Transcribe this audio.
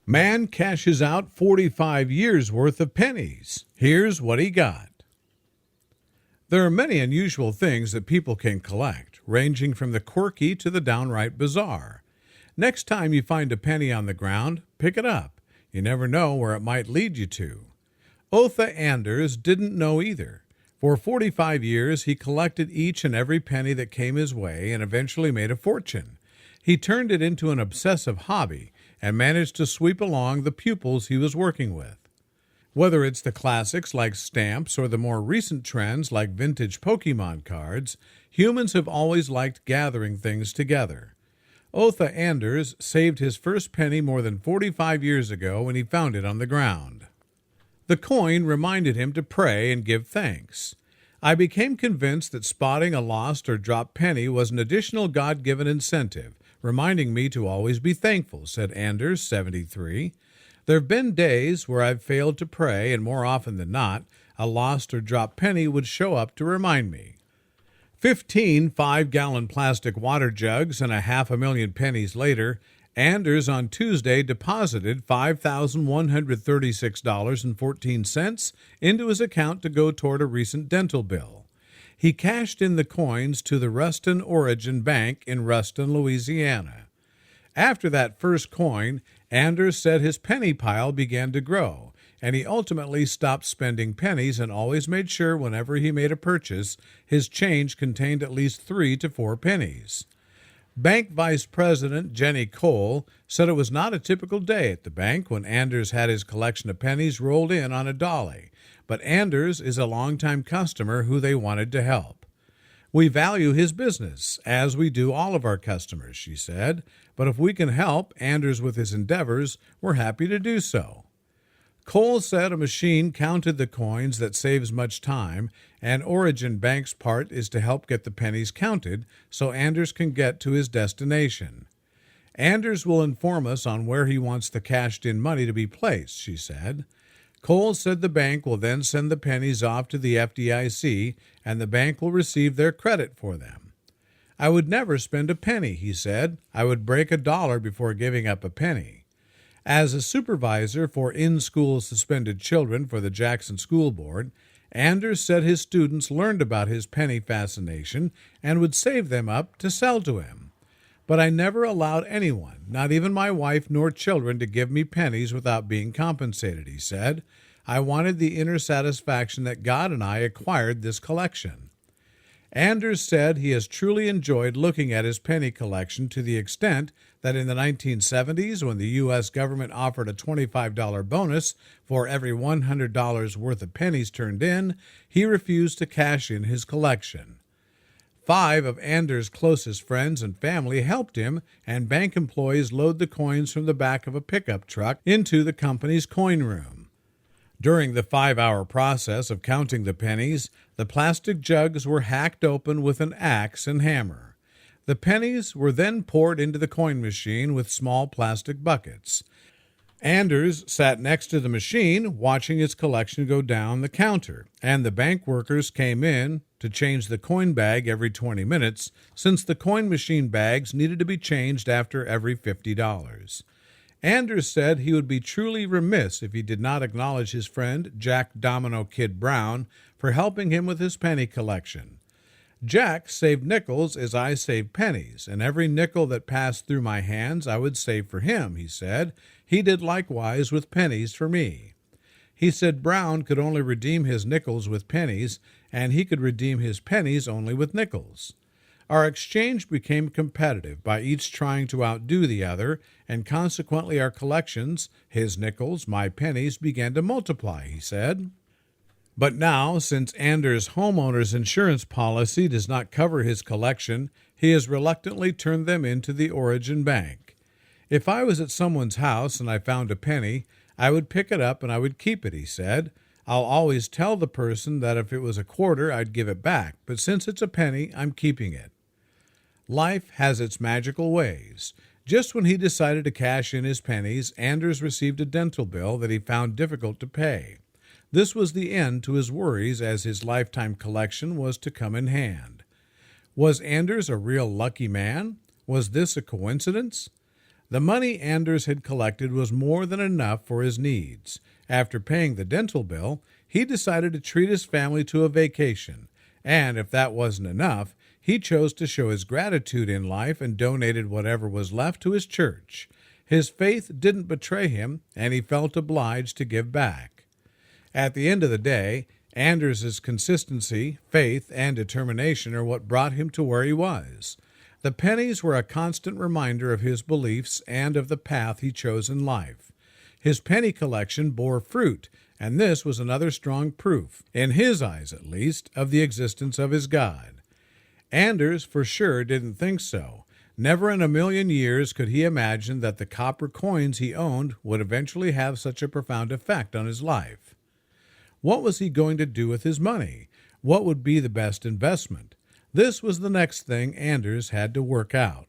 Man cashes out 45 years' worth of pennies. Here's what he got. There are many unusual things that people can collect, ranging from the quirky to the downright bizarre. Next time you find a penny on the ground, pick it up. You never know where it might lead you to. Otha Anders didn't know either. For 45 years, he collected each and every penny that came his way and eventually made a fortune. He turned it into an obsessive hobby and managed to sweep along the pupils he was working with. Whether it's the classics like stamps or the more recent trends like vintage Pokemon cards, humans have always liked gathering things together. Otha Anders saved his first penny more than 45 years ago when he found it on the ground. The coin reminded him to pray and give thanks. I became convinced that spotting a lost or dropped penny was an additional God-given incentive, reminding me to always be thankful, said Anders, 73. There have been days where I've failed to pray, and more often than not, a lost or dropped penny would show up to remind me. 15 5-gallon plastic water jugs and 500,000 pennies later, Anders on Tuesday deposited $5,136.14 into his account to go toward a recent dental bill. He cashed in the coins to the Ruston Origin Bank in Ruston, Louisiana. After that first coin, Anders said his penny pile began to grow, and he ultimately stopped spending pennies and always made sure whenever he made a purchase, his change contained at least 3 to 4 pennies. Bank Vice President Jenny Cole said it was not a typical day at the bank when Anders had his collection of pennies rolled in on a dolly, but Anders is a longtime customer who they wanted to help. We value his business, as we do all of our customers, she said, but if we can help Anders with his endeavors, we're happy to do so. Cole said a machine counted the coins that saves much time, and Origin Bank's part is to help get the pennies counted so Anders can get to his destination. Anders will inform us on where he wants the cashed-in money to be placed, she said. Cole said the bank will then send the pennies off to the FDIC, and the bank will receive their credit for them. I would never spend a penny, he said. I would break $1 before giving up a penny. As a supervisor for in-school suspended children for the Jackson School Board, Anders said his students learned about his penny fascination and would save them up to sell to him. But I never allowed anyone, not even my wife nor children, to give me pennies without being compensated, he said. I wanted the inner satisfaction that God and I acquired this collection. Anders said he has truly enjoyed looking at his penny collection to the extent that in the 1970s, when the U.S. government offered a $25 bonus for every $100 worth of pennies turned in, he refused to cash in his collection. 5 of Anders' closest friends and family helped him, and bank employees load the coins from the back of a pickup truck into the company's coin room. During the 5-hour process of counting the pennies, the plastic jugs were hacked open with an axe and hammer. The pennies were then poured into the coin machine with small plastic buckets. Anders sat next to the machine, watching his collection go down the counter, and the bank workers came in to change the coin bag every 20 minutes, since the coin machine bags needed to be changed after every $50. Anders said he would be truly remiss if he did not acknowledge his friend Jack Domino Kid Brown for helping him with his penny collection. Jack saved nickels as I saved pennies, and every nickel that passed through my hands I would save for him, he said. He did likewise with pennies for me. He said Brown could only redeem his nickels with pennies, and he could redeem his pennies only with nickels. Our exchange became competitive by each trying to outdo the other, and consequently our collections, his nickels, my pennies, began to multiply, he said. But now, since Anders' homeowner's insurance policy does not cover his collection, he has reluctantly turned them into the Origin Bank. If I was at someone's house and I found a penny, I would pick it up and I would keep it, he said. I'll always tell the person that if it was a quarter, I'd give it back, but since it's a penny, I'm keeping it. Life has its magical ways. Just when he decided to cash in his pennies, Anders received a dental bill that he found difficult to pay. This was the end to his worries, as his lifetime collection was to come in hand. Was Anders a real lucky man? Was this a coincidence? The money Anders had collected was more than enough for his needs. After paying the dental bill, he decided to treat his family to a vacation, and if that wasn't enough, he chose to show his gratitude in life and donated whatever was left to his church. His faith didn't betray him, and he felt obliged to give back. At the end of the day, Anders' consistency, faith, and determination are what brought him to where he was. The pennies were a constant reminder of his beliefs and of the path he chose in life. His penny collection bore fruit, and this was another strong proof, in his eyes at least, of the existence of his God. Anders for sure didn't think so. Never in a million years could he imagine that the copper coins he owned would eventually have such a profound effect on his life. What was he going to do with his money? What would be the best investment? This was the next thing Anders had to work out.